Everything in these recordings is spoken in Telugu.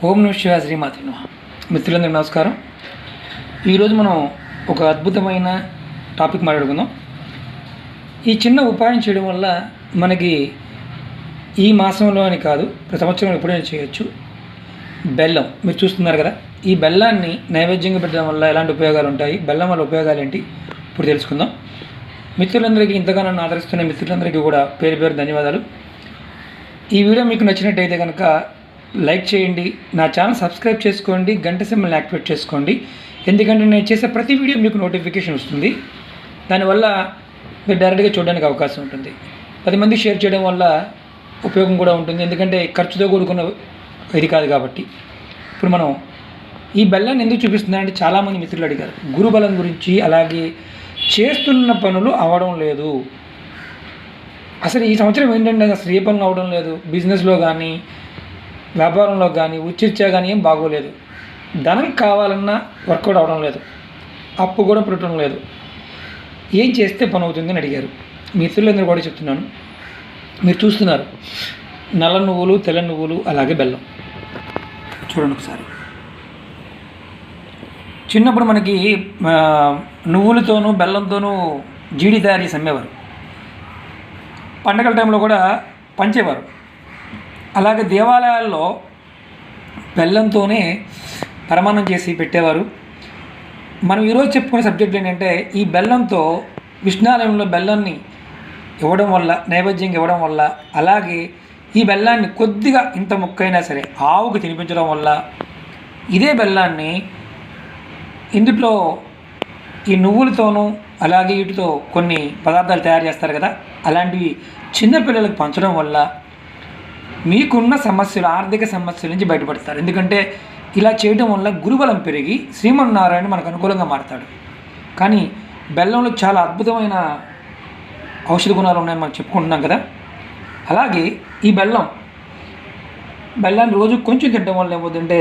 ఓం నమః శివాయ శ్రీమాత్రే నమః. మిత్రులందరికీ నమస్కారం. ఈరోజు మనం ఒక అద్భుతమైన టాపిక్ మాట్లాడుకుందాం. ఈ చిన్న ఉపాయం చేయడం వల్ల మనకి ఈ మాసంలో అని కాదు, ప్రతి సంవత్సరం ఎప్పుడైనా చేయొచ్చు. బెల్లం మీరు చూస్తున్నారు కదా, ఈ బెల్లాన్ని నైవేద్యంగా పెట్టడం వల్ల ఎలాంటి ఉపయోగాలు ఉంటాయి, బెల్లం వల్ల ఉపయోగాలు ఏంటి ఇప్పుడు తెలుసుకుందాం. మిత్రులందరికీ, ఇంతగా నన్ను ఆదరిస్తున్న మిత్రులందరికీ కూడా పేరు పేరు ధన్యవాదాలు. ఈ వీడియో మీకు నచ్చినట్టయితే కనుక లైక్ చేయండి, నా ఛానల్ సబ్స్క్రైబ్ చేసుకోండి, గంట సింబల్ని యాక్టివేట్ చేసుకోండి. ఎందుకంటే నేను చేసే ప్రతి వీడియో మీకు నోటిఫికేషన్ వస్తుంది. దానివల్ల మీరు డైరెక్ట్గా చూడడానికి అవకాశం ఉంటుంది. 10 మందికి షేర్ చేయడం వల్ల ఉపయోగం కూడా ఉంటుంది, ఎందుకంటే ఖర్చుతో కూడుకున్న ఇది కాదు కాబట్టి. ఇప్పుడు మనం ఈ బెల్లాన్ని ఎందుకు చూపిస్తున్నానంటే చాలామంది మిత్రులు అడిగారు గురుబలం గురించి, అలాగే చేస్తున్న పనులు అవ్వడం లేదు. అసలు ఈ సంవత్సరం ఏంటంటే అసలు ఏ పనులు అవ్వడం లేదు, బిజినెస్లో కానీ వ్యాపారంలో కానీ ఉచిత్యా కానీ ఏం బాగోలేదు. ధనం కావాలన్నా వర్కౌట్ అవ్వడం లేదు, అప్పు కూడా పుట్టడం లేదు. ఏం చేస్తే పని అవుతుంది అని అడిగారు. మిత్రులందరూ కూడా చెప్తున్నాను. మీరు చూస్తున్నారు నల్ల నువ్వులు, తెల్ల నువ్వులు, అలాగే బెల్లం. చూడండి ఒకసారి. చిన్నప్పుడు మనకి నువ్వులతోనూ బెల్లంతోనూ జీడి తయారు చేసి అమ్మేవారు. పండగల టైంలో కూడా పంచేవారు. అలాగే దేవాలయాల్లో బెల్లంతోనే పరమాన్నం చేసి పెట్టేవారు. మనం ఈరోజు చెప్పుకునే సబ్జెక్ట్ ఏంటంటే, ఈ బెల్లంతో విష్ణాలయంలో బెల్లాన్ని ఇవ్వడం వల్ల, నైవేద్యంగా ఇవ్వడం వల్ల, అలాగే ఈ బెల్లాన్ని కొద్దిగా ఇంత ముక్కైనా సరే ఆవుకు తినిపించడం వల్ల, ఇదే బెల్లాన్ని ఇందులో ఈ నువ్వులతోనూ అలాగే వీటితో కొన్ని పదార్థాలు తయారు చేస్తారు కదా, అలాంటివి చిన్నపిల్లలకు పంచడం వల్ల మీకున్న సమస్యలు, ఆర్థిక సమస్యల నుంచి బయటపడతారు. ఎందుకంటే ఇలా చేయడం వల్ల గురుబలం పెరిగి శ్రీమన్నారాయణ మనకు అనుకూలంగా మారతాడు. కానీ బెల్లంలో చాలా అద్భుతమైన ఔషధ గుణాలు ఉన్నాయని మనం చెప్పుకుంటున్నాం కదా. అలాగే ఈ బెల్లాన్ని రోజు కొంచెం తినడం వల్ల ఏమవుతుందంటే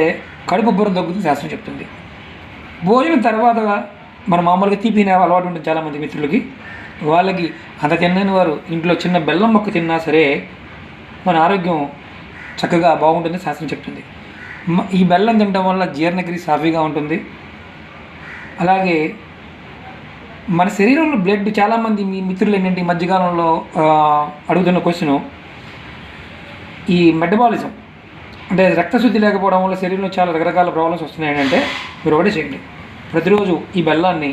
కడుపు ఉబ్బరం తగ్గుతుంది శాస్త్రం చెప్తుంది. భోజనం తర్వాత మన మామూలుగా తీపి తినే అలవాటు ఉంటుంది చాలామంది మిత్రులకి. వాళ్ళకి అంత తినని వారు ఇంట్లో చిన్న బెల్లం మొక్క తిన్నా సరే మన ఆరోగ్యం చక్కగా బాగుంటుంది శాస్త్రం చెప్తుంది. ఈ బెల్లం తినడం వల్ల జీర్ణక్రియ సాఫీగా ఉంటుంది. అలాగే మన శరీరంలో బ్లడ్, చాలామంది మీ మిత్రులు ఏంటంటే ఈ మధ్యకాలంలో అడుగుతున్న క్వశ్చను, ఈ మెటబాలిజం అంటే రక్తశుద్ధి లేకపోవడం వల్ల శరీరంలో చాలా రకరకాల ప్రాబ్లమ్స్ వస్తున్నాయి. అంటే మీరు ఒకటే చేయండి, ప్రతిరోజు ఈ బెల్లాన్ని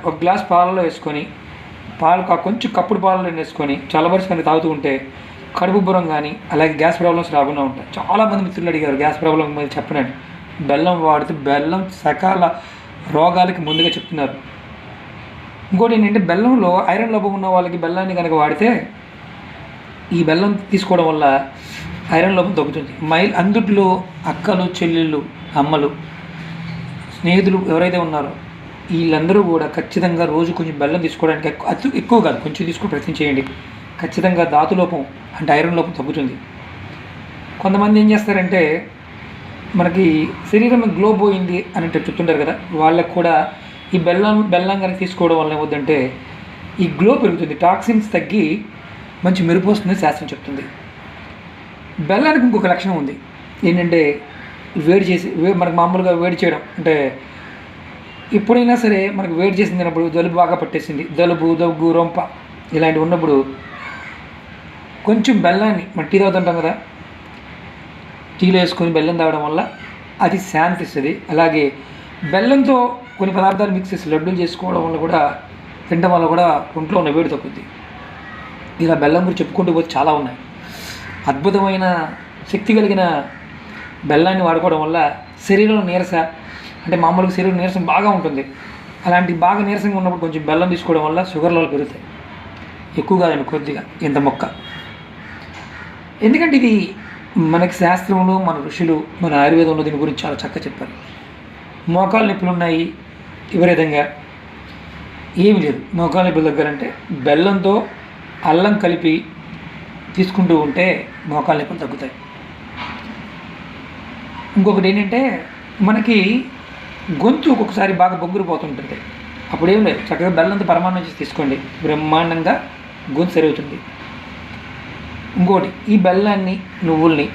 ఒక గ్లాస్ పాలలో వేసుకొని, కొంచెం కప్పుడు పాలలో వేసుకొని చల్లబరుచుకొని తాగుతూ ఉంటే కడుపు ఉబ్బరం కానీ అలాగే గ్యాస్ ప్రాబ్లమ్స్ రాకుండా ఉంటాయి. చాలామంది మిత్రులు అడిగారు గ్యాస్ ప్రాబ్లం మీద చెప్పనండి. బెల్లం వాడితే బెల్లం సకాల రోగాలకి ముందుగా చెప్తున్నారు. ఇంకోటి ఏంటంటే బెల్లంలో ఐరన్ లోపం ఉన్న వాళ్ళకి బెల్లాన్ని కనుక వాడితే, ఈ బెల్లం తీసుకోవడం వల్ల ఐరన్ లోపం తగ్గుతుంది. అందుట్లో అక్కలు, చెల్లెళ్ళు, అమ్మలు, స్నేహితులు ఎవరైతే ఉన్నారో వీళ్ళందరూ కూడా ఖచ్చితంగా రోజు కొంచెం బెల్లం తీసుకోవడానికి, ఎక్కువ కాదు కొంచెం తీసుకుని ప్రయత్నం చేయండి. ఖచ్చితంగా ధాతులోపం అంటే ఐరన్ లోపం తగ్గుతుంది. కొంతమంది ఏం చేస్తారంటే మనకి శరీరం గ్లో పోయింది అని చెప్తుంటారు కదా, వాళ్ళకు కూడా ఈ బెల్లం కనుక తీసుకోవడం వల్ల ఏమవుతుందంటే ఈ గ్లో పెరుగుతుంది, టాక్సిన్స్ తగ్గి మంచి మెరుపు వస్తుంది శాస్త్రం చెప్తుంది. బెల్లానికి ఇంకొక లక్షణం ఉంది ఏంటంటే మనకు మామూలుగా వేడి చేయడం. అంటే ఎప్పుడైనా సరే మనకు వేడి చేసింది తిన్నప్పుడు, జలుబు బాగా పట్టేసింది, జలుబు, దగ్గు, రొంప ఇలాంటివి ఉన్నప్పుడు కొంచెం బెల్లాన్ని, మన టీ తాగుతుంటాం కదా, టీలో వేసుకొని బెల్లం తాగడం వల్ల అది శాంతి ఇస్తుంది. అలాగే బెల్లంతో కొన్ని పదార్థాలు మిక్స్ చేసి లడ్డూలు చేసుకోవడం వల్ల కూడా, తినడం వల్ల కూడా ఒంట్లో ఉన్న వేడి తగ్గుద్ది. ఇలా బెల్లం గురించి చెప్పుకుంటూ పోతే చాలా ఉన్నాయి. అద్భుతమైన శక్తి కలిగిన బెల్లాన్ని వాడుకోవడం వల్ల శరీరంలో నీరస, అంటే మామూలుగా శరీరం నీరసం బాగా ఉంటుంది, అలాంటి బాగా నీరసంగా ఉన్నప్పుడు కొంచెం బెల్లం తీసుకోవడం వల్ల షుగర్ లెవెల్ పెరుగుతాయి. ఎక్కువ కాదండి, కొద్దిగా ఇంత మొక్క. ఎందుకంటే ఇది మనకి శాస్త్రంలో, మన ఋషులు, మన ఆయుర్వేదంలో దీని గురించి చాలా చక్కగా చెప్పారు. మోకాలు నొప్పులు ఉన్నాయి విపరీతంగా, ఏమీ లేదు. మోకాలు నొప్పుల దగ్గర అంటే బెల్లంతో అల్లం కలిపి తీసుకుంటూ ఉంటే మోకాలు నొప్పులు తగ్గుతాయి. ఇంకొకటి ఏంటంటే మనకి గొంతు ఒక్కొక్కసారి బాగా బొగ్గురిపోతుంటుంది, అప్పుడేం లేదు, చక్కగా బెల్లంతో పరమాన్నం చేసి తీసుకోండి, బ్రహ్మాండంగా గొంతు సరి అవుతుంది. ఇంకోటి, ఈ బెల్లాన్ని, నువ్వుల్ని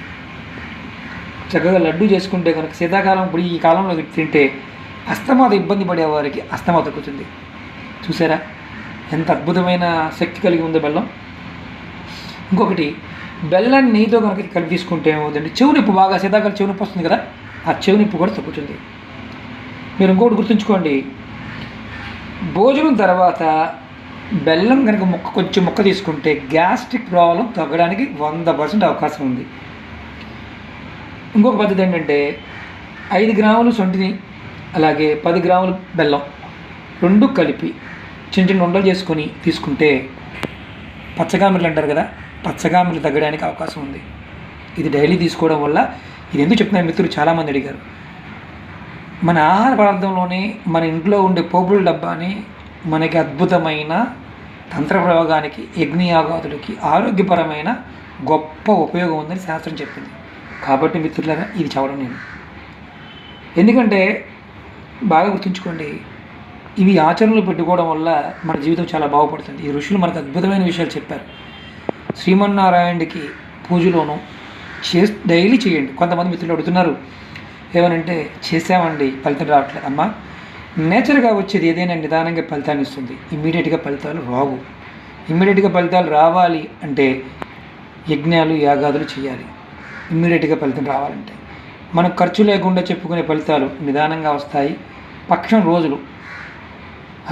చక్కగా లడ్డు చేసుకుంటే కనుక శీతాకాలం ఇప్పుడు ఈ కాలంలో తింటే అస్తమాత ఇబ్బంది పడేవారికి అస్తమా తగ్గుతుంది. చూసారా ఎంత అద్భుతమైన శక్తి కలిగి ఉందో బెల్లం. ఇంకొకటి బెల్లాన్ని నెయ్యితో కనుక కలిపి తీసుకుంటే ఏమవుతుందంటే చెవు నొప్పి, బాగా శీతాకాలం చెవు నొప్పి వస్తుంది కదా, ఆ చెవు నొప్పి కూడా తగ్గుతుంది. మీరు ఇంకొకటి గుర్తుంచుకోండి, భోజనం తర్వాత బెల్లం కనుక కొంచెం ముక్క తీసుకుంటే గ్యాస్ట్రిక్ ప్రాబ్లం తగ్గడానికి 100% అవకాశం ఉంది. ఇంకొక పద్ధతి ఏంటంటే 5 గ్రాములు సొంటిని అలాగే 10 గ్రాములు బెల్లం రెండు కలిపి చిన్న చిన్న ఉండలు చేసుకొని తీసుకుంటే పచ్చగామిరలు అంటారు కదా, పచ్చగామిరలు తగ్గడానికి అవకాశం ఉంది. ఇది డైలీ తీసుకోవడం వల్ల, ఇది ఎందుకు చెప్తున్నారు మిత్రులు చాలామంది అడిగారు, మన ఆహార పదార్థంలోనే మన ఇంట్లో ఉండే పోపుల డబ్బాని మనకి అద్భుతమైన తంత్ర ప్రయోగానికి, యజ్ఞయాగాదులకి, ఆరోగ్యపరమైన గొప్ప ఉపయోగం ఉందని శాస్త్రం చెప్పింది. కాబట్టి మిత్రులారా ఇది చదవడం నేను, ఎందుకంటే బాగా గుర్తుంచుకోండి, ఇవి ఆచరణలో పెట్టుకోవడం వల్ల మన జీవితం చాలా బాగుపడుతుంది. ఈ ఋషులు మనకు అద్భుతమైన విషయాలు చెప్పారు. శ్రీమన్నారాయణుడికి పూజలోనూ డైలీ చేయండి. కొంతమంది మిత్రులు అడుగుతున్నారు ఏమనంటే, చేసామండి ఫలితం రావట్లేదు. అమ్మ, నేచర్గా వచ్చేది ఏదైనా నిదానంగా ఫలితాన్ని ఇస్తుంది, ఇమ్మీడియట్గా ఫలితాలు రావు. ఇమ్మీడియట్గా ఫలితాలు రావాలి అంటే యజ్ఞాలు యాగాదులు చేయాలి. ఇమ్మీడియట్గా ఫలితం రావాలంటే మనకు ఖర్చు లేకుండా చెప్పుకునే ఫలితాలు నిదానంగా వస్తాయి. పక్షం రోజులు,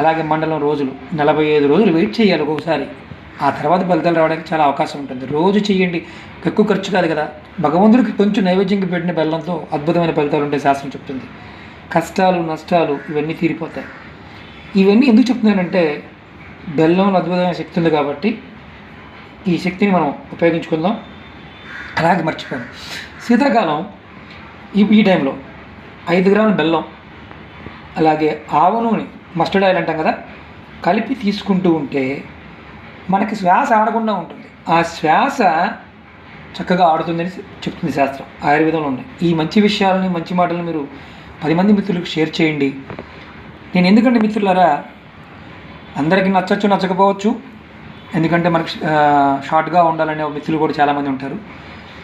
అలాగే మండలం రోజులు, 45 రోజులు వెయిట్ చేయాలి ఒక్కొక్కసారి. ఆ తర్వాత ఫలితాలు రావడానికి చాలా అవకాశం ఉంటుంది. రోజు చేయండి, ఎక్కువ ఖర్చు కాదు కదా. భగవంతుడికి కొంచెం నైవేద్యంగా పెట్టిన బెల్లంతో అద్భుతమైన ఫలితాలు ఉంటాయి శాస్త్రం చెప్తుంది. కష్టాలు నష్టాలు ఇవన్నీ తీరిపోతాయి. ఇవన్నీ ఎందుకు చెప్తున్నానంటే బెల్లంలో అద్భుతమైన శక్తి ఉంది కాబట్టి ఈ శక్తిని మనం ఉపయోగించుకుందాం. అలాగే మర్చిపోయాను, శీతాకాలం ఈ టైంలో 5 గ్రాముల బెల్లం అలాగే ఆవ నూనె, మస్టర్డ్ ఆయిల్ అంటాం కదా, కలిపి తీసుకుంటూ ఉంటే మనకి శ్వాస ఆడకుండా ఉంటుంది. ఆ శ్వాస చక్కగా ఆడుతుందని చెప్తుంది శాస్త్రం, ఆయుర్వేదంలో ఉన్నాయి. ఈ మంచి విషయాలని, మంచి మాటలను మీరు 10 మంది మిత్రులకు షేర్ చేయండి. నేను ఎందుకంటే మిత్రులారా, అందరికీ నచ్చచ్చు నచ్చకపోవచ్చు, ఎందుకంటే మనకి షార్ట్గా ఉండాలనే మిత్రులు కూడా చాలామంది ఉంటారు.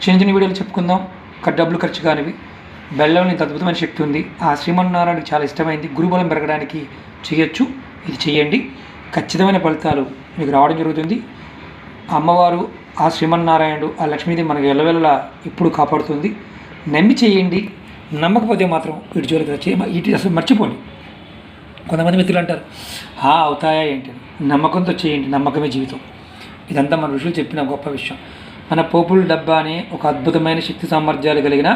చిన్న చిన్న వీడియోలు చెప్పుకుందాం, డబ్బులు ఖర్చు కానివి. బెల్లంలో ఇంత అద్భుతమైన శక్తి ఉంది. ఆ శ్రీమన్నారాయణకి చాలా ఇష్టమైంది, గురుబలం పెరగడానికి చేయొచ్చు. ఇది చేయండి, ఖచ్చితమైన ఫలితాలు మీకు రావడం జరుగుతుంది. అమ్మవారు, ఆ శ్రీమన్నారాయణుడు, ఆ లక్ష్మీదేవి మనకు ఎల్లవెల్లలా ఇప్పుడు కాపాడుతుంది. నమ్మి చేయండి, నమ్మకపోతే మాత్రం ఇటు జోలికి ఇటు అసలు మర్చిపోండి. కొంతమంది మిత్రులు అంటారు అవుతాయా ఏంటి, నమ్మకంతో చేయండి, నమ్మకమే జీవితం. ఇదంతా మన ఋషులు చెప్పిన గొప్ప విషయం. మన పోపుల డబ్బా అనే ఒక అద్భుతమైన శక్తి సామర్థ్యాలు కలిగిన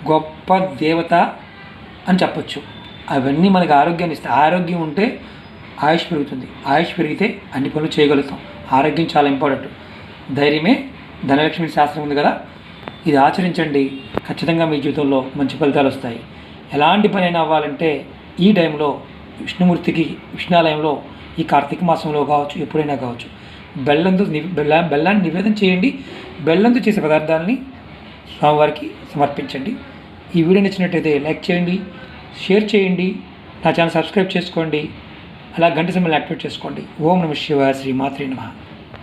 గొప్ప దేవత అని చెప్పచ్చు. అవన్నీ మనకి ఆరోగ్యాన్ని ఇస్తాయి. ఆరోగ్యం ఉంటే ఆయుష్ పెరుగుతుంది, ఆయుష్ పెరిగితే అన్ని పనులు చేయగలుగుతాం. ఆరోగ్యం చాలా ఇంపార్టెంట్. ధైర్యమే ధనలక్ష్మి శాస్త్రం ఉంది కదా, ఇది ఆచరించండి, ఖచ్చితంగా మీ జీవితంలో మంచి ఫలితాలు వస్తాయి. ఎలాంటి పని అయినా అవ్వాలంటే ఈ టైంలో విష్ణుమూర్తికి విష్ణాలయంలో ఈ కార్తీక మాసంలో కావచ్చు, ఎప్పుడైనా కావచ్చు, బెల్లాన్ని నివేదన చేయండి. బెల్లంతో చేసే పదార్థాలని స్వామివారికి సమర్పించండి. ఈ వీడియో నచ్చినట్టయితే లైక్ చేయండి, షేర్ చేయండి, నా ఛానల్ సబ్స్క్రైబ్ చేసుకోండి, అలా గంట సమయంలో యాక్టివేట్ చేసుకోండి. ఓం నమః శివాయ, శ్రీ మాత్రే నమః.